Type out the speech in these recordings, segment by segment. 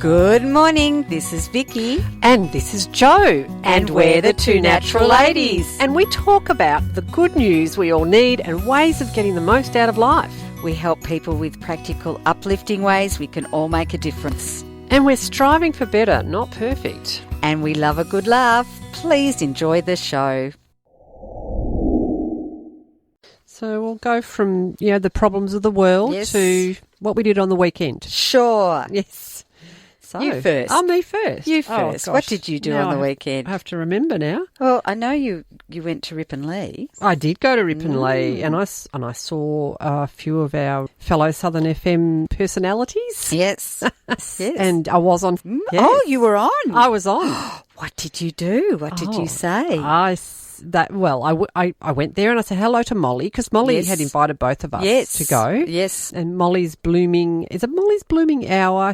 Good morning, this is Vicki. And this is Jo. And we're the Two Natural Ladies. And we talk about the good news we all need and ways of getting the most out of life. We help people with practical, uplifting ways we can all make a difference. And we're striving for better, not perfect. And we love a good laugh. Please enjoy the show. So we'll go from, the problems of the world to what we did on the weekend. Sure. Yes. So, you first. Oh, me first. You first. What did you do on the weekend? I have to remember now. Well, I know you went to Ripponlea. I did go to Ripponlea and I saw a few of our fellow Southern FM personalities. Yes. Yes. And I was on. Yes. Oh, you were on? I was on. What did you do? What did you say? I went there and I said hello to Molly because Molly had invited both of us to go. Yes. And Molly's Blooming, is it Molly's Blooming Hour?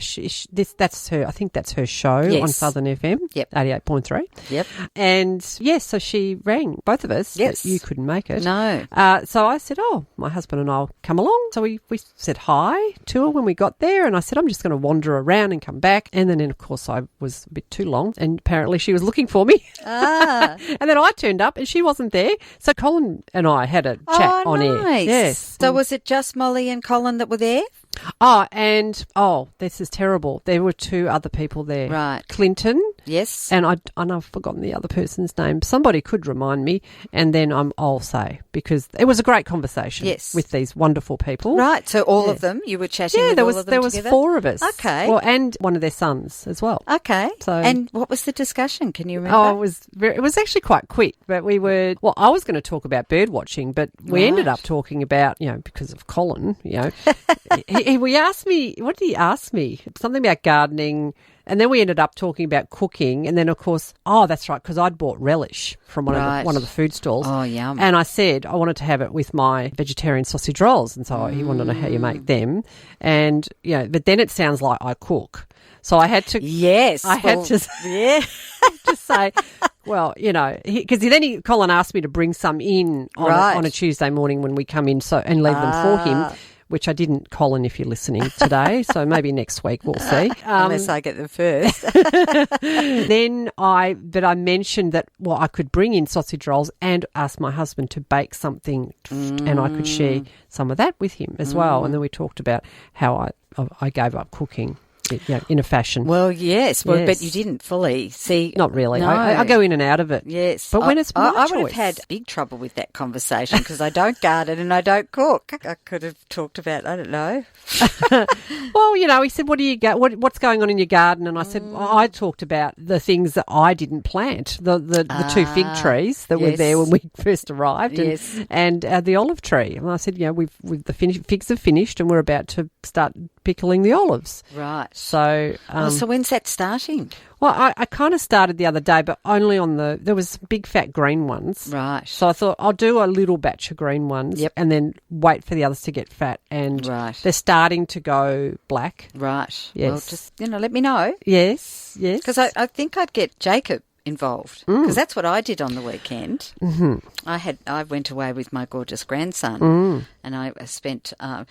That's her, I think that's her show on Southern FM. Yep. 88.3. Yep. And so she rang both of us. Yes. But you couldn't make it. No. So I said, my husband and I'll come along. So we said hi to her when we got there and I said, I'm just going to wander around and come back. And then, of course, I was a bit too long and apparently she was looking for me. Ah. And then I turned up and she wasn't there. So Colin and I had a chat on air. Yes. So was it just Molly and Colin that were there? This is terrible. There were two other people there. Right. Clinton. Yes. And I've forgotten the other person's name. Somebody could remind me and then I'll say because it was a great conversation with these wonderful people. Right. So all of them, you were chatting with all of them there was together? 4 of us. Okay. Well, and one of their sons as well. Okay. So, and what was the discussion? Can you remember? Oh, it was actually quite quick, but I was going to talk about bird watching, but we ended up talking about, because of Colin, we asked me, what did he ask me? Something about gardening. And then we ended up talking about cooking. And then, of course, that's right, because I'd bought relish from one of the food stalls. Oh, yum. And I said I wanted to have it with my vegetarian sausage rolls. And so he wanted to know how you make them. And, but then it sounds like I cook. So I had to... Yes. I had to say... Well, because then Colin asked me to bring some in on a Tuesday morning when we come in and leave them for him, which I didn't, Colin, if you're listening today. So maybe next week we'll see. Unless I get them first. Then I mentioned that, I could bring in sausage rolls and ask my husband to bake something and I could share some of that with him as well. And then we talked about how I gave up cooking. In a fashion. Well, yes. Well, but you didn't fully see. Not really. No. I go in and out of it. Yes. But when it's my choice. I would have had big trouble with that conversation because I don't garden and I don't cook. I could have talked about, I don't know. Well, he said, what do you what's going on in your garden? And I said, I talked about the things that I didn't plant, the 2 fig trees that were there when we first arrived and the olive tree. And I said, the figs have finished and we're about to start pickling the olives. Right. So, so when's that starting? Well, I kind of started the other day, but only there was big fat green ones. Right. So I thought I'll do a little batch of green ones and then wait for the others to get fat. And they're starting to go black. Right. Yes. Well, just, let me know. Yes, yes. Because I think I'd get Jacob involved because that's what I did on the weekend. Mm-hmm. I went away with my gorgeous grandson and I spent I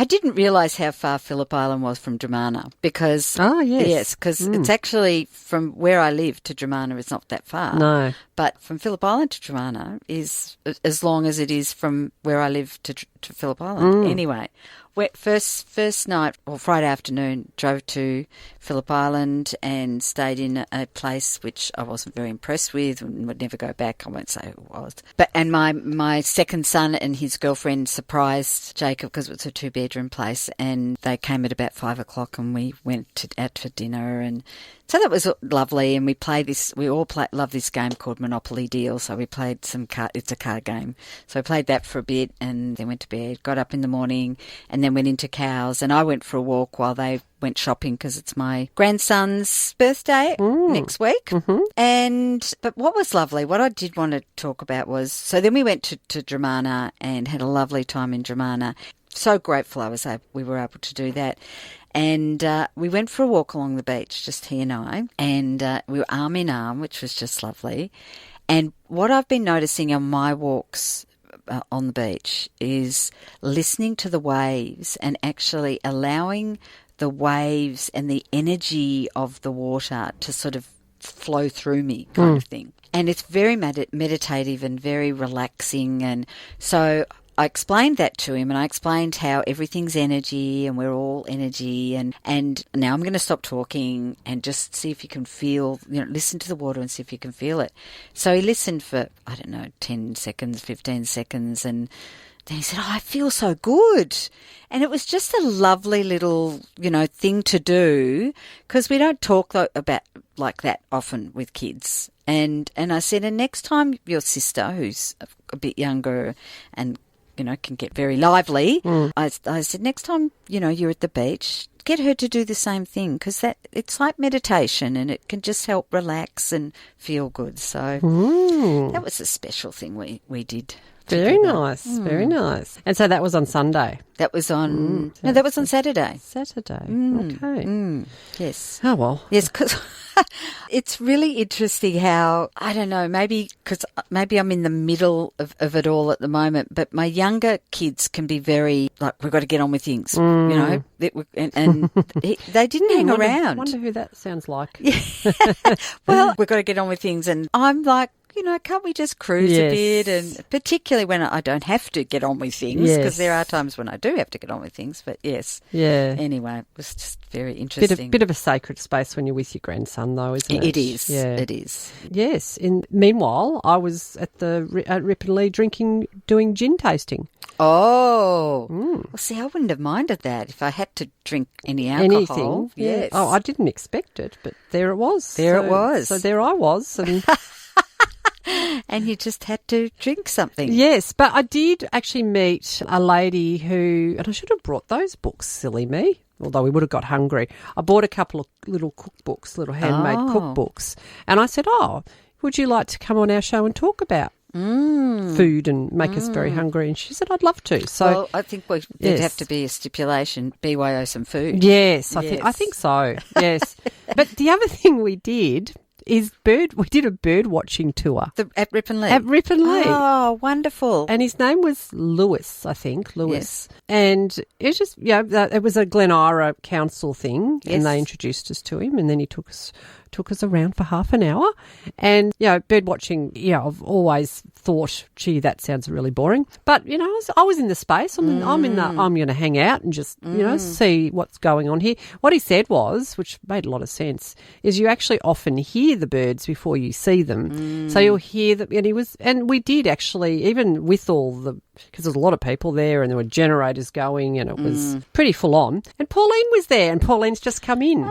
didn't realise how far Phillip Island was from Dromana because it's actually from where I live to Dromana is not that far. No. But from Phillip Island to Dromana is as long as it is from where I live to Phillip Island. Anyway, first night or Friday afternoon, drove to Phillip Island and stayed in a place which I wasn't very impressed with and would never go back. I won't say who it was. And my second son and his girlfriend surprised Jacob because it was a 2-bedroom place and they came at about 5 o'clock and we went out for dinner and so that was lovely, and we love this game called Monopoly Deal, so we played it's a card game. So we played that for a bit and then went to bed, got up in the morning and then went into Cows, and I went for a walk while they went shopping because it's my grandson's birthday next week. Mm-hmm. But what was lovely, what I did want to talk about was, so then we went to Dromana and had a lovely time in Dromana. So grateful we were able to do that. And we went for a walk along the beach, just he and I, and we were arm in arm, which was just lovely. And what I've been noticing on my walks on the beach is listening to the waves and actually allowing the waves and the energy of the water to sort of flow through me kind of thing. And it's very meditative and very relaxing. And so I explained that to him, and I explained how everything's energy and we're all energy. And now I'm going to stop talking and just see if you can feel, listen to the water and see if you can feel it. So he listened for, 10 seconds, 15 seconds, and then he said, I feel so good. And it was just a lovely little, thing to do, because we don't talk about like that often with kids. And I said, and next time your sister, who's a bit younger and, can get very lively, I said, next time, you're at the beach, get her to do the same thing, because it's like meditation and it can just help relax and feel good. So that was a special thing we did. Very nice, very nice. And so that was on Sunday? That was on... No, that was on Saturday. Saturday, okay. Yes. Oh, well. Yes, because it's really interesting how, I don't know, maybe I'm in the middle of it all at the moment, but my younger kids can be very, like, we've got to get on with things, and they didn't hang around. I wonder who that sounds like. Well, we've got to get on with things, and I'm like, can't we just cruise a bit? And particularly when I don't have to get on with things, because there are times when I do have to get on with things. But yes. Yeah. Anyway, it was just very interesting. Bit of a sacred space when you're with your grandson, though, isn't it? It is. Yeah. It is. Yes. Meanwhile, I was at Ripponlea doing gin tasting. Oh. Well, see, I wouldn't have minded that if I had to drink any alcohol. Anything. Yes. Oh, I didn't expect it, but there it was. It was. So there I was. And and you just had to drink something. Yes, but I did actually meet a lady who, and I should have brought those books, silly me, although we would have got hungry. I bought a couple of little cookbooks, little handmade cookbooks, and I said, would you like to come on our show and talk about food and make us very hungry? And she said, I'd love to. So I think there'd have to be a stipulation, BYO some food. Yes, I think so, yes. But the other thing we did is we did a bird watching tour. At Ripponlea? At Ripponlea. Oh, wonderful. And his name was Lewis, I think, Yes. And it was just, it was a Glen Ira council thing, and they introduced us to him, and then he took us around for half an hour. And, bird watching, I've always thought, gee, that sounds really boring. But, I was in the space. I'm going to hang out and just, see what's going on here. What he said was, which made a lot of sense, is you actually often hear the birds before you see them. So you'll hear them. And we did actually, even with because there was a lot of people there and there were generators going and it was pretty full on. And Pauline was there, and Pauline's just come in.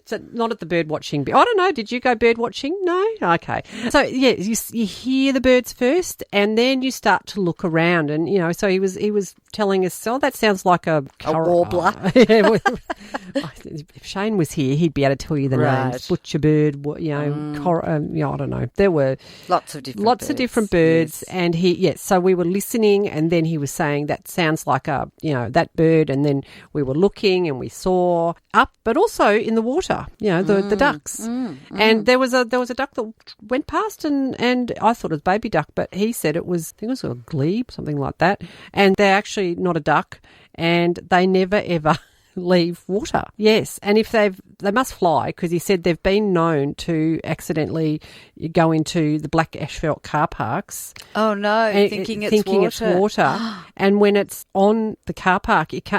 So not at the bird watching. I don't know. Did you go bird watching? No? Okay. So, you hear the birds first and then you start to look around. And, so he was telling us, that sounds like a warbler. If Shane was here, he'd be able to tell you the names. Butcherbird, I don't know. There were lots of different birds. Yes. And so we were listening, and then he was saying that sounds like that bird. And then we were looking and we saw up, but also in the water, the ducks. And there was a duck that went past, and I thought it was baby duck, but he said I think it was a glebe, something like that. And they're actually not a duck, and they never ever leave water. Yes, and if they must fly, because he said they've been known to accidentally go into the black asphalt car parks. Oh no, thinking it's water. And when it's on the car park, it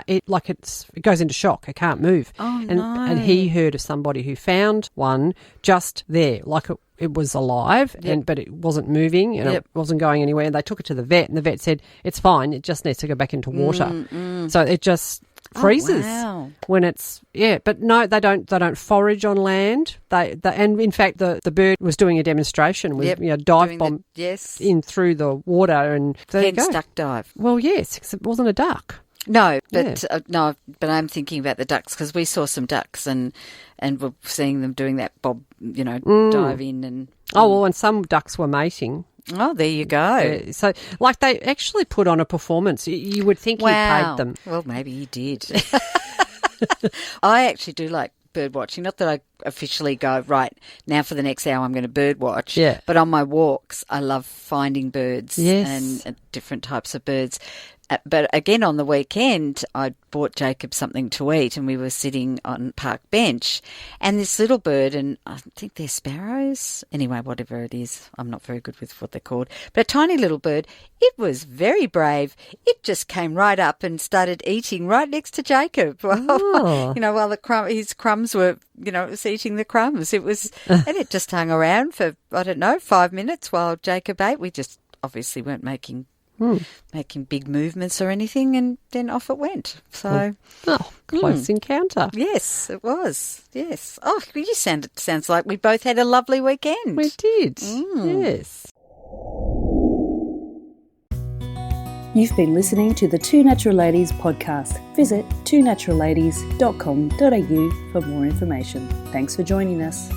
goes into shock. It can't move. Oh no. And he heard of somebody who found one just there, like it was alive, but it wasn't moving and it wasn't going anywhere. And they took it to the vet, and the vet said it's fine. It just needs to go back into water. So it just freezes when it's but no, they don't forage on land. And in fact the bird was doing a demonstration with dive bomb in through the water, and there you go. Duck dive. Well, yes, except it wasn't a duck. No, but but I'm thinking about the ducks, because we saw some ducks and we're seeing them doing that bob, dive in and. And some ducks were mating. Oh, there you go. So, they actually put on a performance. You would think he paid them. Well, maybe he did. I actually do like bird watching. Not that I officially go, right, now for the next hour I'm going to bird watch. Yeah. But on my walks, I love finding birds and different types of birds. But again, on the weekend, I bought Jacob something to eat and we were sitting on park bench and this little bird, and I think they're sparrows. Anyway, whatever it is, I'm not very good with what they're called. But a tiny little bird, it was very brave. It just came right up and started eating right next to Jacob. Oh. While his crumbs were, it was eating the crumbs. It was, and it just hung around for, 5 minutes while Jacob ate. We just obviously weren't making big movements or anything, and then off it went. So, close encounter. Yes, it was. Yes. Oh, sounds like we both had a lovely weekend. We did. Yes. You've been listening to the Two Natural Ladies podcast. Visit twonaturalladies.com.au for more information. Thanks for joining us.